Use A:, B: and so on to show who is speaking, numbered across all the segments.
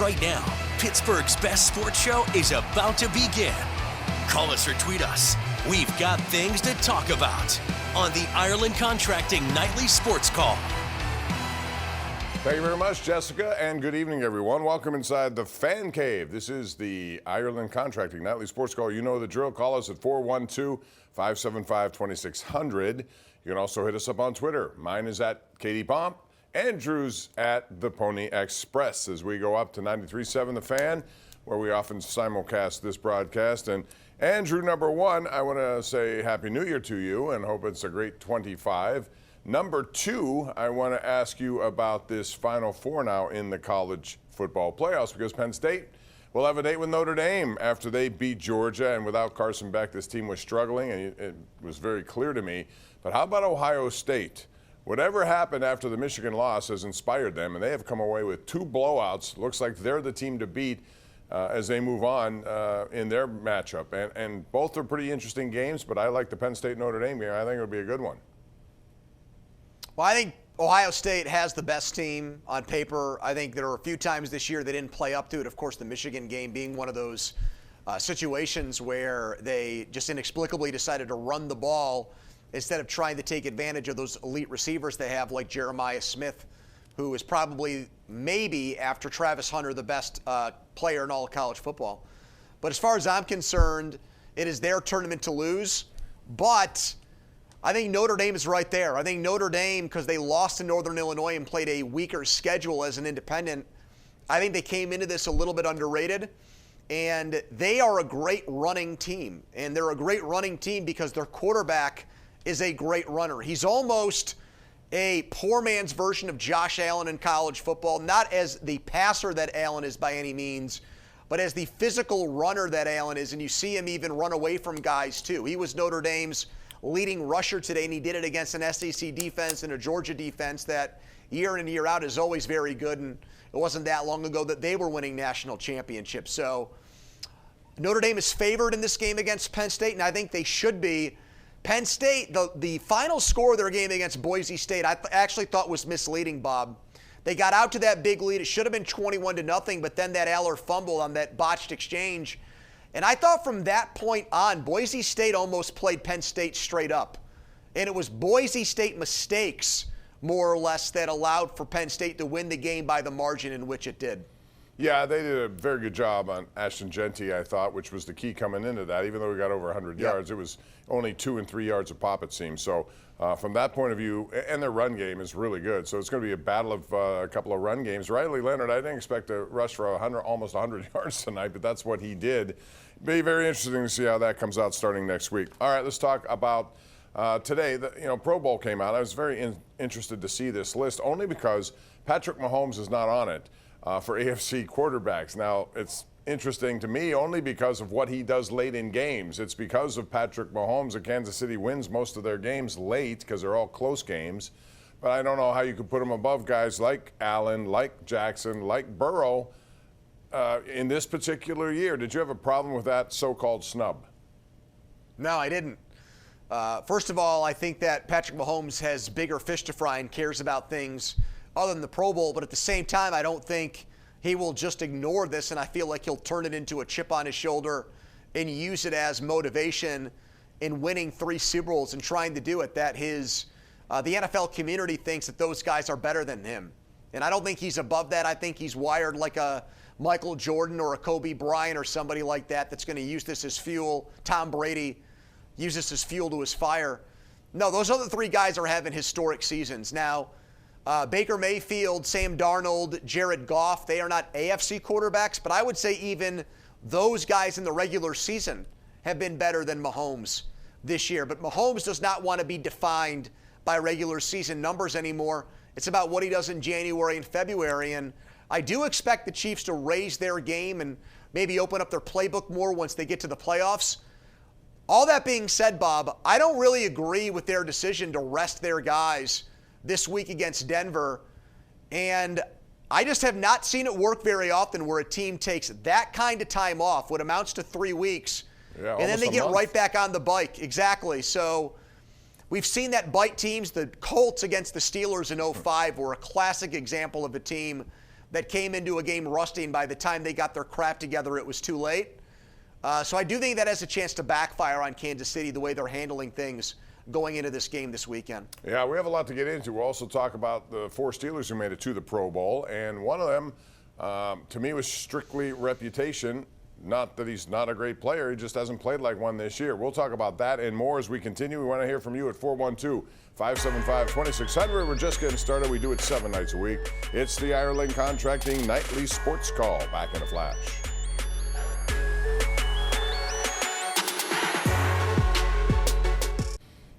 A: Right now, Pittsburgh's best sports show is about to begin. Call us or tweet us. We've got things to talk about on the Ireland Contracting Nightly Sports Call.
B: Thank you very much, Jessica, and good evening, everyone. Welcome inside the Fan Cave. This is the Ireland Contracting Nightly Sports Call. You know the drill. Call us at 412-575-2600. You can also hit us up on Twitter. Mine is at KDPomp. Andrew's at the Pony Express as we go up to 93.7 The Fan, where we often simulcast this broadcast. And Andrew, number one, I want to say Happy New Year to you and hope it's a great 25. Number two, I want to ask you about this Final Four now in the college football playoffs, because Penn State will have a date with Notre Dame after they beat Georgia. And without Carson Beck, this team was struggling, and it was very clear to me. But how about Ohio State? Whatever happened after the Michigan loss has inspired them, and they have come away with 2 blowouts. Looks like they're the team to beat as they move on in their matchup. And both are pretty interesting games, but I like the Penn State-Notre Dame game. I think it'll be a good one.
C: Well, I think Ohio State has the best team on paper. I think there are a few times this year they didn't play up to it. Of course, the Michigan game being one of those situations where they just inexplicably decided to run the ball instead of trying to take advantage of those elite receivers they have, like Jeremiah Smith, who is probably, maybe, after Travis Hunter, the best player in all of college football. But as far as I'm concerned, it is their tournament to lose. But I think Notre Dame is right there. I think Notre Dame, because they lost to Northern Illinois and played a weaker schedule as an independent, I think they came into this a little bit underrated. And they are a great running team. And they're a great running team because their quarterback is a great runner. He's almost a poor man's version of Josh Allen in college football, not as the passer that Allen is by any means, but as the physical runner that Allen is. And you see him even run away from guys too. He was Notre Dame's leading rusher today, and he did it against an SEC defense and a Georgia defense that year in and year out is always very good. And it wasn't that long ago that they were winning national championships. So Notre Dame is favored in this game against Penn State, and I think they should be. Penn State, the final score of their game against Boise State, I actually thought was misleading, Bob. They got out to that big lead. It should have been 21-0, but then that Aller fumble on that botched exchange. And I thought from that point on, Boise State almost played Penn State straight up. And it was Boise State mistakes, more or less, that allowed for Penn State to win the game by the margin in which it did.
B: Yeah, they did a very good job on Ashton Genty, I thought, which was the key coming into that. Even though we got over 100 yards, it was only 2 and 3 yards a pop, it seems. So from that point of view, and their run game is really good. So it's going to be a battle of a couple of run games. Riley Leonard, I didn't expect to rush for almost 100 yards tonight, but that's what he did. Be very interesting to see how that comes out starting next week. All right, let's talk about today. The Pro Bowl came out. I was very interested to see this list, only because Patrick Mahomes is not on it. For AFC quarterbacks. Now, it's interesting to me only because of what he does late in games. It's because of Patrick Mahomes that Kansas City wins most of their games late because they're all close games. But I don't know how you could put him above guys like Allen, like Jackson, like Burrow in this particular year. Did you have a problem with that so-called snub?
C: No, I didn't. First of all, I think that Patrick Mahomes has bigger fish to fry and cares about things other than the Pro Bowl, but at the same time, I don't think he will just ignore this, and I feel like he'll turn it into a chip on his shoulder and use it as motivation in winning 3 Super Bowls and trying to do it, that the NFL community thinks that those guys are better than him. And I don't think he's above that. I think he's wired like a Michael Jordan or a Kobe Bryant or somebody like that that's going to use this as fuel. Tom Brady uses this as fuel to his fire. No, those other 3 guys are having historic seasons. Now, Baker Mayfield, Sam Darnold, Jared Goff, they are not AFC quarterbacks, but I would say even those guys in the regular season have been better than Mahomes this year. But Mahomes does not want to be defined by regular season numbers anymore. It's about what he does in January and February. And I do expect the Chiefs to raise their game and maybe open up their playbook more once they get to the playoffs. All that being said, Bob, I don't really agree with their decision to rest their guys this week against Denver. And I just have not seen it work very often where a team takes that kind of time off, what amounts to 3 weeks, and then they get right back on the bike. Exactly. So we've seen that bite teams. The Colts against the Steelers in 2005 were a classic example of a team that came into a game rusty, and by the time they got their crap together, it was too late. So I do think that has a chance to backfire on Kansas City, the way they're handling things going into this game this weekend.
B: Yeah, we have a lot to get into. We'll also talk about the 4 Steelers who made it to the Pro Bowl, and one of them, to me, was strictly reputation. Not that he's not a great player, he just hasn't played like one this year. We'll talk about that and more as we continue. We want to hear from you at 412-575-2600. We're just getting started. We do it 7 nights a week. It's the Ireland Contracting Nightly Sports Call. Back in a flash.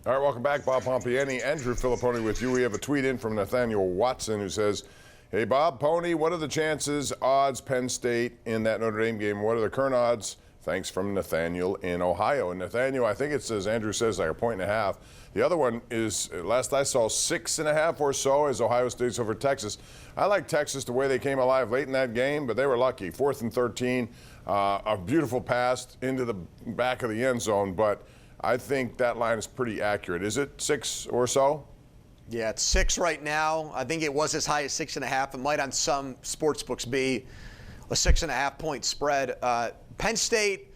B: All right, welcome back. Bob Pompeani, Andrew Fillipponi with you. We have a tweet in from Nathaniel Watson who says, hey, Bob, Pony, what are the chances, odds, Penn State in that Notre Dame game? What are the current odds? Thanks from Nathaniel in Ohio. And Nathaniel, I think it says, Andrew says, like 1.5. The other one is, last I saw, 6.5 or so as Ohio State's over Texas. I like Texas the way they came alive late in that game, but they were lucky. 4th and 13, a beautiful pass into the back of the end zone, but I think that line is pretty accurate. Is it 6 or so?
C: Yeah, it's 6 right now. I think it was as high as 6.5. It might on some sports books be a 6.5 point spread. Penn State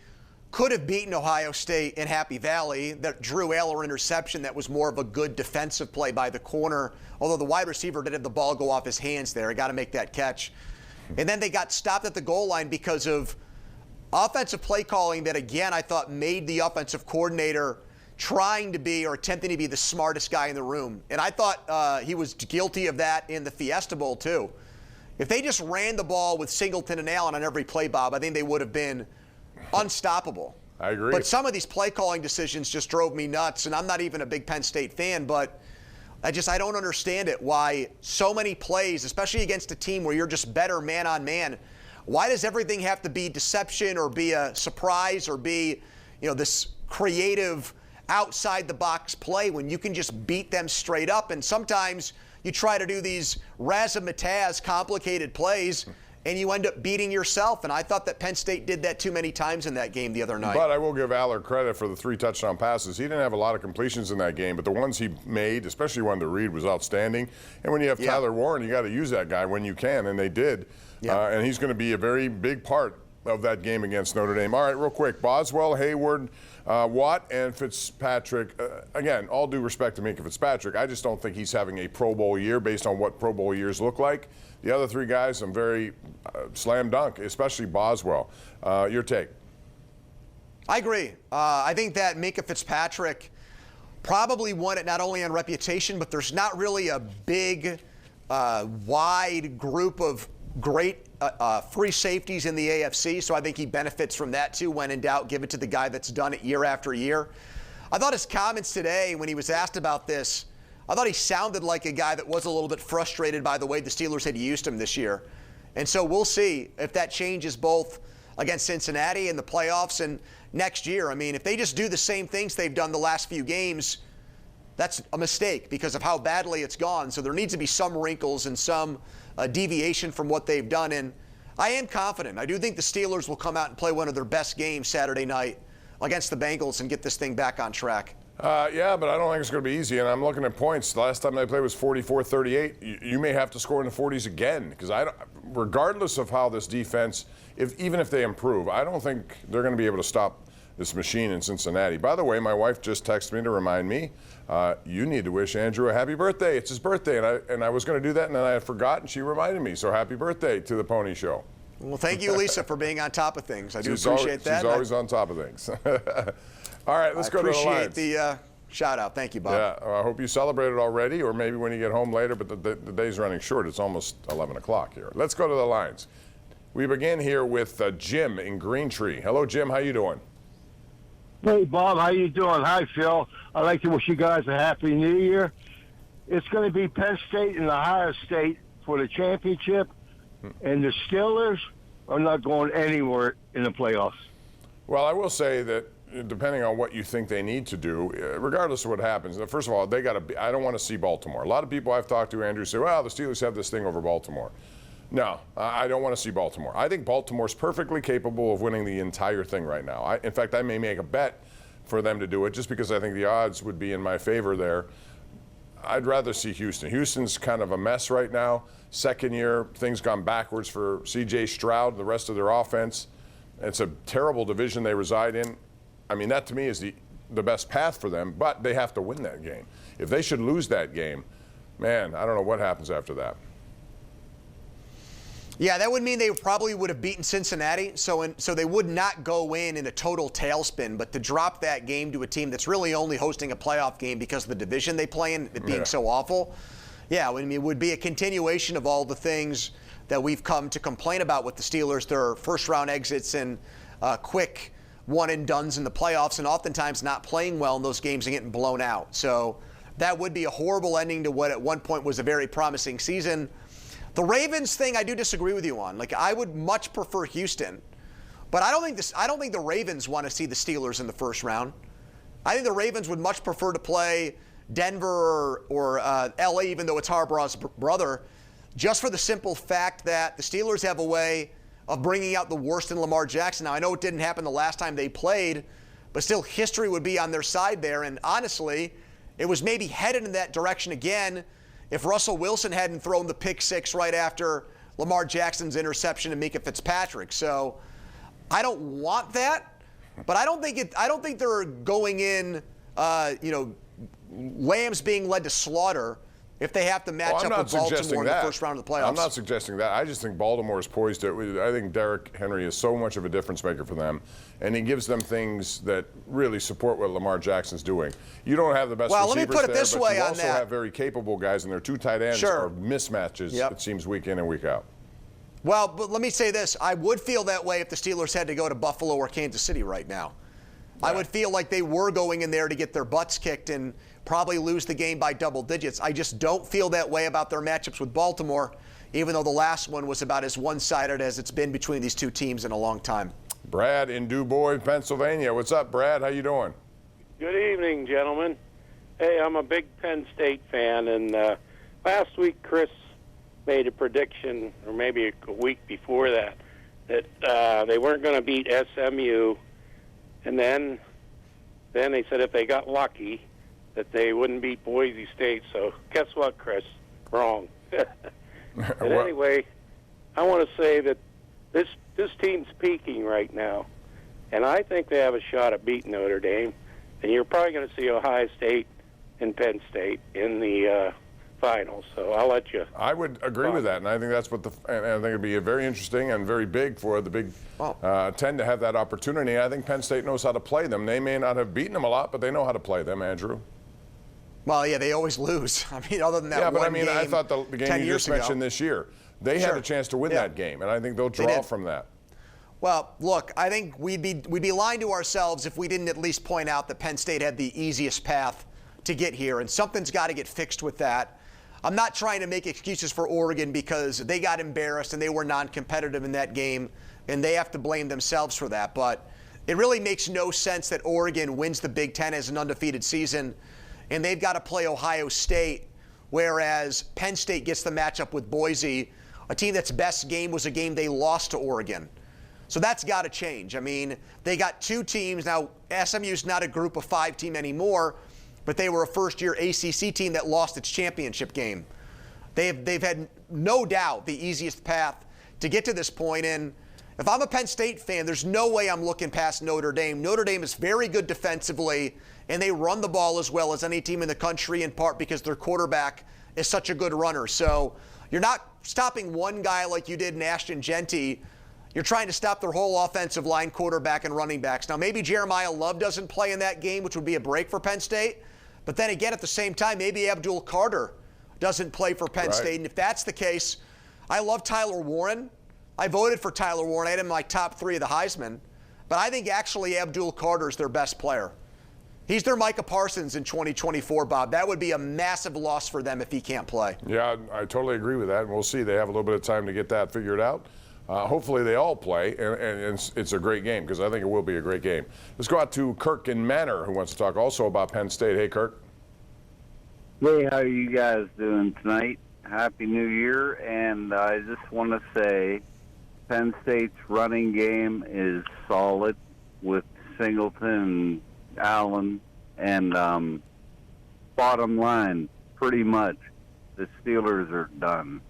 C: could have beaten Ohio State in Happy Valley. That Drew Aller interception, that was more of a good defensive play by the corner, although the wide receiver did have the ball go off his hands there. He got to make that catch. And then they got stopped at the goal line because of offensive play calling that, again, I thought made the offensive coordinator trying to be or attempting to be the smartest guy in the room. And I thought he was guilty of that in the Fiesta Bowl, too. If they just ran the ball with Singleton and Allen on every play, Bob, I think they would have been unstoppable.
B: I agree.
C: But some of these play calling decisions just drove me nuts, and I'm not even a big Penn State fan, but I don't understand it, why so many plays, especially against a team where you're just better man on man, why does everything have to be deception or be a surprise or be, this creative outside the box play when you can just beat them straight up? And sometimes you try to do these razzmatazz complicated plays and you end up beating yourself. And I thought that Penn State did that too many times in that game the other night.
B: But I will give Aller credit for the 3 touchdown passes. He didn't have a lot of completions in that game, but the ones he made, especially one to Reed, was outstanding. And when you have Tyler Warren, you got to use that guy when you can, and they did. And he's going to be a very big part of that game against Notre Dame. All right, real quick, Boswell, Hayward, Watt, and Fitzpatrick. Again, all due respect to Minka Fitzpatrick, I just don't think he's having a Pro Bowl year based on what Pro Bowl years look like. The other 3 guys, I'm very slam dunk, especially Boswell. Your take?
C: I agree. I think that Minka Fitzpatrick probably won it not only on reputation, but there's not really a big, wide group of great free safeties in the AFC, so I think he benefits from that too. When in doubt, give it to the guy that's done it year after year. I thought his comments today, when he was asked about this, I thought he sounded like a guy that was a little bit frustrated by the way the Steelers had used him this year. And so we'll see if that changes both against Cincinnati in the playoffs and next year. I mean, if they just do the same things they've done the last few games, that's a mistake because of how badly it's gone. So there needs to be some wrinkles and some deviation from what they've done. And I am confident. I do think the Steelers will come out and play one of their best games Saturday night against the Bengals and get this thing back on track.
B: Yeah, but I don't think it's going to be easy. And I'm looking at points. The last time they played was 44-38. You may have to score in the 40s again because regardless of how this defense, even if they improve, I don't think they're going to be able to stop this machine in Cincinnati. By the way, my wife just texted me to remind me, you need to wish Andrew a happy birthday. It's his birthday, and I was going to do that, and then I had forgotten. She reminded me. So happy birthday to the Pony Show.
C: Well, thank you, Lisa, for being on top of things. I do appreciate that.
B: She's always on top of things. All right, let's go to the lines.
C: I appreciate the shout out. Thank you, Bob.
B: Yeah, I hope you celebrated already, or maybe when you get home later, but the day's running short. It's almost 11 o'clock here. Let's go to the lines. We begin here with Jim in Green Tree. Hello, Jim. How you doing?
D: Hey, Bob. How you doing? Hi, Phil. I'd like to wish you guys a happy New Year. It's going to be Penn State and Ohio State for the championship, and the Steelers are not going anywhere in the playoffs.
B: Well, I will say that depending on what you think they need to do, regardless of what happens, first of all, I don't want to see Baltimore. A lot of people I've talked to, Andrew, say, well, the Steelers have this thing over Baltimore. No, I don't want to see Baltimore. I think Baltimore's perfectly capable of winning the entire thing right now. In fact, I may make a bet for them to do it just because I think the odds would be in my favor there. I'd rather see Houston. Houston's kind of a mess right now. Second year, things gone backwards for C.J. Stroud, the rest of their offense. It's a terrible division they reside in. I mean, that to me is the best path for them, but they have to win that game. If they should lose that game, man, I don't know what happens after that.
C: Yeah, that would mean they probably would have beaten Cincinnati, so they would not go in a total tailspin. But to drop that game to a team that's really only hosting a playoff game because of the division they play in, it being so awful, yeah, I mean, it would be a continuation of all the things that we've come to complain about with the Steelers. Their first-round exits and quick one-and-dones in the playoffs, and oftentimes not playing well in those games and getting blown out. So that would be a horrible ending to what at one point was a very promising season. The Ravens thing, I do disagree with you on. Like, I would much prefer Houston, but I don't think the Ravens want to see the Steelers in the first round. I think the Ravens would much prefer to play Denver or LA, even though it's Harbaugh's brother, just for the simple fact that the Steelers have a way of bringing out the worst in Lamar Jackson. Now, I know it didn't happen the last time they played, but still history would be on their side there. And honestly, it was maybe headed in that direction again if Russell Wilson hadn't thrown the pick six right after Lamar Jackson's interception to Mika Fitzpatrick. So I don't want that, but I don't think they're going in, lambs being led to slaughter if they have to match up with Baltimore in the first round of the playoffs.
B: I'm not suggesting that. I just think Baltimore is poised to. I think Derrick Henry is so much of a difference maker for them, and he gives them things that really support what Lamar Jackson's doing. You don't have the best receivers
C: let me put it this
B: there,
C: way
B: but you
C: on
B: also
C: that.
B: have very capable guys, and their two tight ends are mismatches, it seems, week in and week out.
C: Well, but let me say this. I would feel that way if the Steelers had to go to Buffalo or Kansas City right now. Yeah. I would feel like they were going in there to get their butts kicked and probably lose the game by double digits. I just don't feel that way about their matchups with Baltimore, even though the last one was about as one-sided as it's been between these two teams in a long time.
B: Brad in Du Bois, Pennsylvania. What's up, Brad? How you doing?
E: Good evening, gentlemen. Hey, I'm a big Penn State fan, and last week Chris made a prediction, or maybe a week before that they weren't going to beat SMU, and then they said if they got lucky that they wouldn't beat Boise State. So guess what, Chris? Wrong. But anyway, I want to say that this team's peaking right now, and I think they have a shot at beating Notre Dame. And you're probably going to see Ohio State and Penn State in the finals. So I'll let you.
B: I would agree with that, and I think that's what and I think it'd be very interesting and very big for the Big Ten to have that opportunity. I think Penn State knows how to play them. They may not have beaten them a lot, but they know how to play them, Andrew.
C: Well, yeah, they always lose. I mean, other than that
B: yeah, but
C: one
B: I mean,
C: game
B: I thought the game you just mentioned this year, they had a chance to win that game, and I think they'll draw from that.
C: Well, look, I think we'd be lying to ourselves if we didn't at least point out that Penn State had the easiest path to get here, and something's got to get fixed with that. I'm not trying to make excuses for Oregon because they got embarrassed and they were non-competitive in that game, and they have to blame themselves for that. But it really makes no sense that Oregon wins the Big Ten as an undefeated season, and they've got to play Ohio State, whereas Penn State gets the matchup with Boise, a team that's best game was a game they lost to Oregon. So that's got to change. I mean, they got two teams. Now, SMU's not a group of five team anymore, but they were a first-year ACC team that lost its championship game. They've had no doubt the easiest path to get to this point. And if I'm a Penn State fan, there's no way I'm looking past Notre Dame. Notre Dame is very good defensively, and they run the ball as well as any team in the country, in part because their quarterback is such a good runner. So you're not stopping one guy like you did in Ashton Genty. You're trying to stop their whole offensive line, quarterback, and running backs. Now, maybe Jeremiah Love doesn't play in that game, which would be a break for Penn State. But then again, at the same time, maybe Abdul Carter doesn't play for Penn State. And if that's the case, I love Tyler Warren. I voted for Tyler Warren. I had him in my top three of the Heisman. But I think actually Abdul Carter is their best player. He's their Micah Parsons in 2024, Bob. That would be a massive loss for them if he can't play.
B: Yeah, I totally agree with that. And we'll see. They have a little bit of time to get that figured out. Hopefully they all play, and it's a great game because I think it will be a great game. Let's go out to Kirk in Manor, who wants to talk also about Penn State. Hey, Kirk.
F: Hey, how are you guys doing tonight? Happy New Year, and I just want to say Penn State's running game is solid with Singleton and Allen, and bottom line, pretty much the Steelers are done.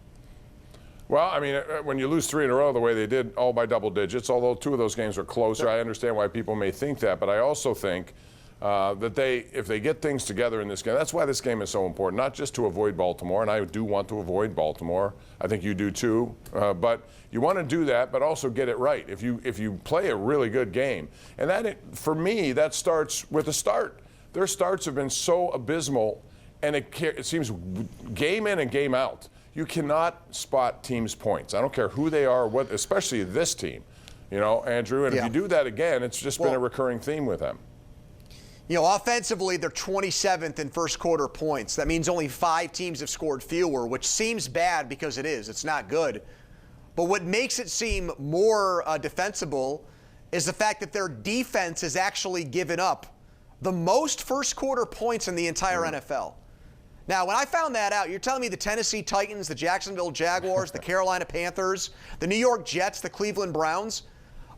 B: Well, I mean, when you lose 3 in a row the way they did, all by double digits, although 2 of those games were closer, I understand why people may think that. But I also think that if they get things together in this game, that's why this game is so important, not just to avoid Baltimore, and I do want to avoid Baltimore. I think you do too. But you want to do that, but also get it right. If you play a really good game, and for me, that starts with a start. Their starts have been so abysmal, and it seems game in and game out. You cannot spot teams' points. I don't care who they are, what, especially this team, Andrew. And if you do that again, it's just been a recurring theme with them.
C: Offensively, they're 27th in first quarter points. That means only 5 teams have scored fewer, which seems bad because it is. It's not good. But what makes it seem more defensible is the fact that their defense has actually given up the most first quarter points in the entire NFL. Now, when I found that out, you're telling me the Tennessee Titans, the Jacksonville Jaguars, the Carolina Panthers, the New York Jets, the Cleveland Browns,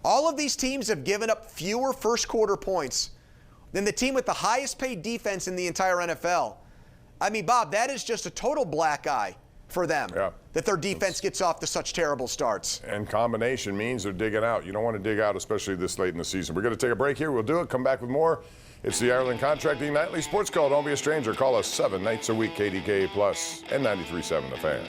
C: all of these teams have given up fewer first quarter points than the team with the highest paid defense in the entire NFL. I mean, Bob, that is just a total black eye for them, that their defense gets off to such terrible starts.
B: And combination means they're digging out. You don't want to dig out, especially this late in the season. We're going to take a break here. We'll do it. Come back with more. It's the Ireland Contracting Nightly Sports Call. Don't be a stranger. Call us 7 nights a week, KDKA Plus and 93.7 The Fan.